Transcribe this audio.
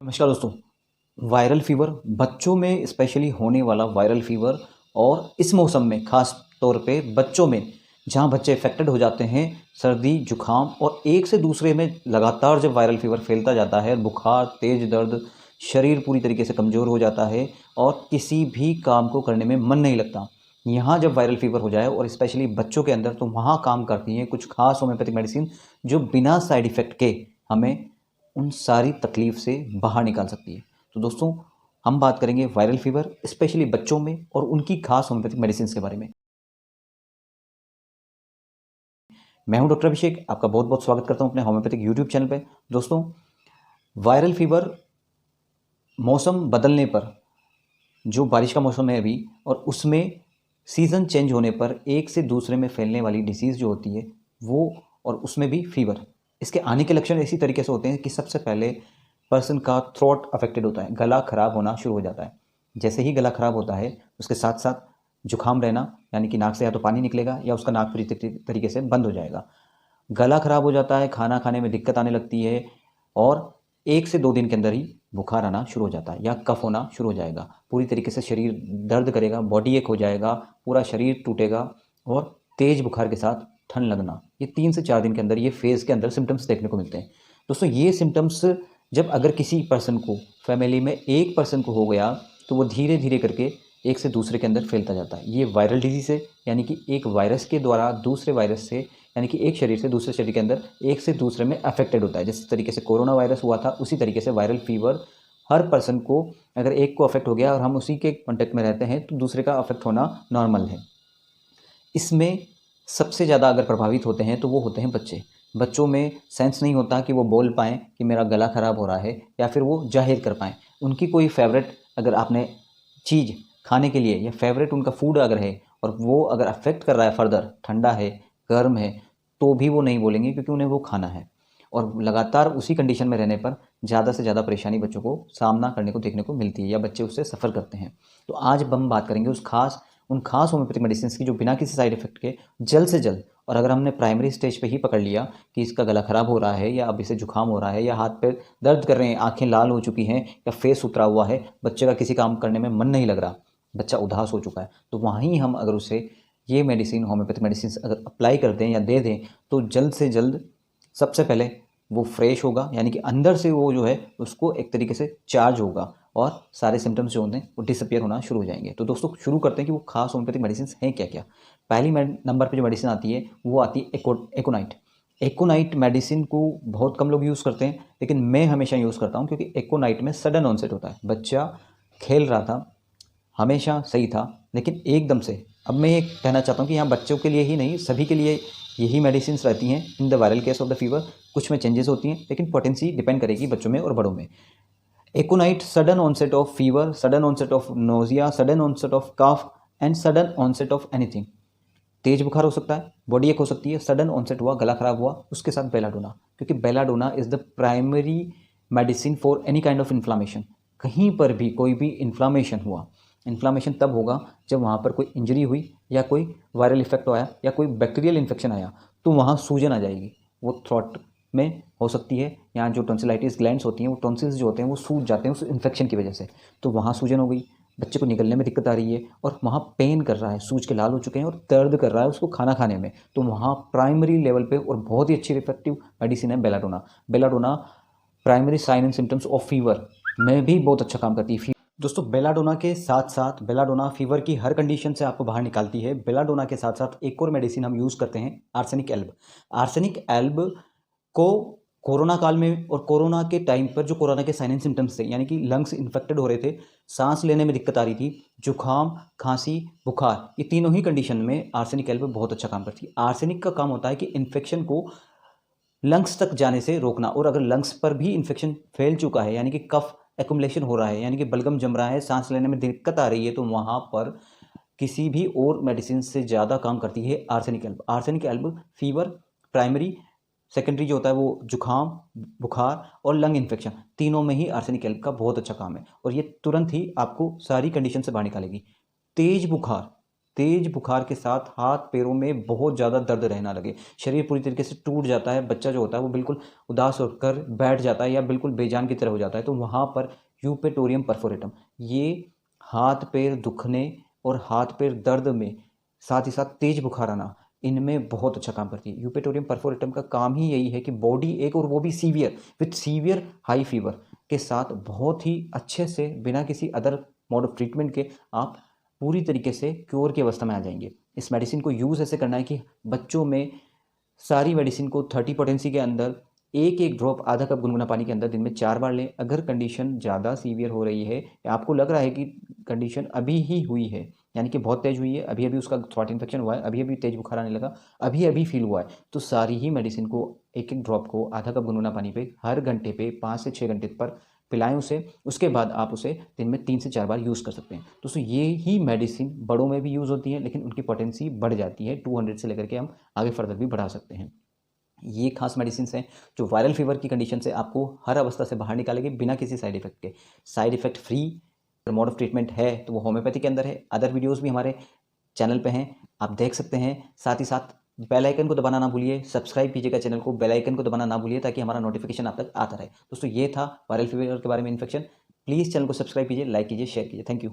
नमस्कार दोस्तों। Viral fever बच्चों में स्पेशली होने वाला वायरल फीवर और इस मौसम में खास तौर पे बच्चों में जहाँ बच्चे इफेक्टेड हो जाते हैं, सर्दी जुखाम और एक से दूसरे में लगातार जब वायरल फीवर फैलता जाता है, बुखार, तेज दर्द, शरीर पूरी तरीके से कमज़ोर हो जाता है और किसी भी काम को करने में मन नहीं लगता। यहाँ जब वायरल फीवर हो जाए और स्पेशली बच्चों के अंदर, तो वहाँ काम करती हैं कुछ खास होम्योपैथिक मेडिसिन जो बिना साइड इफ़ेक्ट के हमें उन सारी तकलीफ से बाहर निकाल सकती है। तो दोस्तों, हम बात करेंगे वायरल फीवर स्पेशली बच्चों में और उनकी खास होम्योपैथिक मेडिसिन के बारे में। मैं हूं डॉक्टर अभिषेक, आपका बहुत बहुत स्वागत करता हूं अपने होम्योपैथिक यूट्यूब चैनल पे। दोस्तों, वायरल फीवर मौसम बदलने पर, जो बारिश का मौसम है अभी, और उसमें सीज़न चेंज होने पर एक से दूसरे में फैलने वाली डिसीज़ जो होती है वो, और उसमें भी फीवर, इसके आने के लक्षण इसी तरीके से होते हैं कि सबसे पहले पर्सन का थ्रोट अफेक्टेड होता है, गला खराब होना शुरू हो जाता है। जैसे ही गला खराब होता है उसके साथ साथ जुखाम रहना, यानी कि नाक से या तो पानी निकलेगा या उसका नाक पूरी तरीके से बंद हो जाएगा। गला खराब हो जाता है, खाना खाने में दिक्कत आने लगती है और 1 से 2 दिन के अंदर ही बुखार आना शुरू हो जाता है या कफ होना शुरू हो जाएगा। पूरी तरीके से शरीर दर्द करेगा, बॉडी एक हो जाएगा, पूरा शरीर टूटेगा और तेज़ बुखार के साथ ठंड लगना। ये 3 से 4 दिन के अंदर ये फेज़ के अंदर सिम्टम्स देखने को मिलते हैं। दोस्तों, ये सिम्टम्स जब अगर किसी पर्सन को, फैमिली में एक पर्सन को हो गया, तो वो धीरे धीरे करके एक से दूसरे के अंदर फैलता जाता है। ये वायरल डिजीज़ है, यानी कि एक वायरस के द्वारा दूसरे वायरस से, यानी कि एक शरीर से दूसरे शरीर के अंदर एक से दूसरे में अफेक्टेड होता है। जिस तरीके से कोरोना वायरस हुआ था, उसी तरीके से वायरल फीवर हर पर्सन को, अगर एक को अफेक्ट हो गया और हम उसी के कॉन्टेक्ट में रहते हैं, तो दूसरे का अफेक्ट होना नॉर्मल है। इसमें सबसे ज़्यादा अगर प्रभावित होते हैं तो वो होते हैं बच्चे। बच्चों में सेंस नहीं होता कि वो बोल पाएँ कि मेरा गला ख़राब हो रहा है, या फिर वो ज़ाहिर कर पाएँ। उनकी कोई फ़ेवरेट अगर आपने चीज़ खाने के लिए, या फ़ेवरेट उनका फूड अगर है और वो अगर अफ़ेक्ट कर रहा है फ़र्दर, ठंडा है, गर्म है, तो भी वो नहीं बोलेंगे क्योंकि उन्हें वो खाना है। और लगातार उसी कंडीशन में रहने पर ज़्यादा से ज़्यादा परेशानी बच्चों को सामना करने को देखने को मिलती है, या बच्चे उससे सफ़र करते हैं। तो आज हम बात करेंगे उन खास होम्योपैथिक मेडिसिन की जो बिना किसी साइड इफ़ेक्ट के जल्द से जल्द, और अगर हमने प्राइमरी स्टेज पे ही पकड़ लिया कि इसका गला ख़राब हो रहा है, या अब इसे जुकाम हो रहा है, या हाथ पैर दर्द कर रहे हैं, आँखें लाल हो चुकी हैं, या फेस उतरा हुआ है, बच्चे का किसी काम करने में मन नहीं लग रहा, बच्चा उदास हो चुका है, तो वहीं हम अगर उसे ये मेडिसिन, होम्योपैथिक मेडिसिन अगर अप्लाई कर दें या दे दें, तो जल्द से जल्द सबसे पहले वो फ्रेश होगा, यानी कि अंदर से वो जो है उसको एक तरीके से चार्ज होगा और सारे सिम्टम्स जो होते हैं वो डिसअपियर होना शुरू हो जाएंगे। तो दोस्तों, शुरू करते हैं कि वो खास होम्योपैथिक मेडिसिन हैं क्या क्या। पहली नंबर पे जो मेडिसिन आती है वो आती है एकोनाइट। एकोनाइट मेडिसिन को बहुत कम लोग यूज़ करते हैं, लेकिन मैं हमेशा यूज़ करता हूँ, क्योंकि एकोनाइट में सडन ऑनसेट होता है। बच्चा खेल रहा था, हमेशा सही था, लेकिन एकदम से, अब मैं ये कहना चाहता हूँ कि यहाँ बच्चों के लिए ही नहीं, सभी के लिए यही मेडिसिन रहती हैं in the viral case of the fever. कुछ में चेंजेस होती हैं, लेकिन पोटेंसी डिपेंड करेगी बच्चों में और बड़ों में। Aconite sudden onset of fever, sudden onset of nausea, sudden onset of cough and sudden onset of anything. तेज बुखार हो सकता है, बॉडी एक हो सकती है, सडन ऑनसेट हुआ, गला खराब हुआ, उसके साथ बेलाडोना, क्योंकि belladonna is the primary medicine for any kind of inflammation. कहीं पर भी कोई भी इन्फ्लामेशन हुआ, इन्फ्लामेशन तब होगा जब वहाँ पर कोई इंजरी हुई, या कोई वायरल इफेक्ट आया, या कोई बैक्टीरियल इन्फेक्शन आया, तो वहाँ सूजन आ जाएगी। वो थ्रोट में हो सकती है, यहाँ जो टॉन्सिलाइटिस ग्लैंड्स होती हैं, वो टॉन्सिल्स जो होते हैं वो सूज जाते हैं उस इन्फेक्शन की वजह से, तो वहाँ सूजन हो गई, बच्चे को निकलने में दिक्कत आ रही है और वहाँ पेन कर रहा है, सूज के लाल हो चुके हैं और दर्द कर रहा है उसको खाना खाने में, तो वहाँ प्राइमरी लेवल पे और बहुत ही अच्छी इफेक्टिव मेडिसिन है belladonna. Belladonna primary sign and symptoms of fever में भी बहुत अच्छा काम करती है। दोस्तों, बेलाडोना के साथ साथ, बेलाडोना फीवर की हर कंडीशन से आपको बाहर निकालती है। बेलाडोना के साथ साथ एक और मेडिसिन हम यूज़ करते हैं, आर्सेनिक एल्ब। आर्सेनिक एल्ब को कोरोना काल में और कोरोना के टाइम पर, जो कोरोना के साइन एंड सिम्टम्स थे, यानी कि लंग्स इन्फेक्टेड हो रहे थे, सांस लेने में दिक्कत आ रही थी, जुखाम, खांसी, बुखार, ये तीनों ही कंडीशन में आर्सेनिक एल्ब बहुत अच्छा काम करती है। आर्सेनिक का काम होता है कि इन्फेक्शन को लंग्स तक जाने से रोकना, और अगर लंग्स पर भी इन्फेक्शन फैल चुका है, यानी कि कफ एक्युमुलेशन हो रहा है, यानी कि बलगम जम रहा है, सांस लेने में दिक्कत आ रही है, तो वहाँ पर किसी भी और मेडिसिन से ज़्यादा काम करती है arsenic Elbe. Arsenic Elbe fever, primary, secondary जो होता है वो जुखाम, बुखार और लंग इन्फेक्शन, तीनों में ही आर्सेनिक एल्ब का बहुत अच्छा काम है, और ये तुरंत ही आपको सारी कंडीशन से बाहर निकालेगी। तेज बुखार, तेज बुखार के साथ हाथ पैरों में बहुत ज़्यादा दर्द रहना लगे, शरीर पूरी तरीके से टूट जाता है, बच्चा जो होता है वो बिल्कुल उदास होकर बैठ जाता है या बिल्कुल बेजान की तरह हो जाता है, तो वहाँ पर यूपेटोरियम परफोरेटम ये हाथ पैर दुखने और हाथ पैर दर्द में साथ ही साथ तेज बुखार आना, इनमें बहुत अच्छा काम करती है। यूपेटोरियम परफोरेटम का काम ही यही है कि बॉडी एक, और वो भी severe with severe high fever के साथ बहुत ही अच्छे से बिना किसी अदर मोड ऑफ ट्रीटमेंट के आप पूरी तरीके से क्योर की अवस्था में आ जाएंगे। इस मेडिसिन को यूज़ ऐसे करना है कि बच्चों में सारी मेडिसिन को 30 पोटेंसी के अंदर एक एक ड्रॉप आधा कप गुनगुना पानी के अंदर दिन में 4 बार लें। अगर कंडीशन ज़्यादा सीवियर हो रही है या आपको लग रहा है कि कंडीशन अभी ही हुई है, यानी कि बहुत तेज हुई है, अभी अभी उसका थ्रोट इन्फेक्शन हुआ है, अभी अभी तेज बुखार आने लगा, अभी अभी फील हुआ है, तो सारी ही मेडिसिन को एक एक ड्रॉप को आधा कप गुनगुना पानी पे हर घंटे पे 5 से 6 घंटे पर पिलाएं उसे। उसके बाद आप उसे दिन में 3 से 4 बार यूज़ कर सकते हैं। दोस्तों ये ही मेडिसिन बड़ों में भी यूज़ होती है, लेकिन उनकी पोटेंसी बढ़ जाती है 200 से लेकर के हम आगे फर्दर भी बढ़ा सकते हैं। ये खास मेडिसिन हैं जो वायरल फीवर की कंडीशन से आपको हर अवस्था से बाहर निकालेगी बिना किसी साइड इफेक्ट के। Side effect free mode of treatment है तो वो होम्योपैथी के अंदर है। अदर वीडियोस भी हमारे चैनल पे हैं, आप देख सकते हैं। साथ ही साथ बेल आइकन को दबाना ना भूलिए, सब्सक्राइब कीजिएगा चैनल को, बेल आइकन को दबाना ना भूलिए ताकि हमारा नोटिफिकेशन आप तक आता रहे। दोस्तों ये था वायरल फीवर के बारे में इन्फेक्शन। प्लीज़ चैनल को सब्सक्राइब कीजिए, लाइक कीजिए, शेयर कीजिए। Thank you.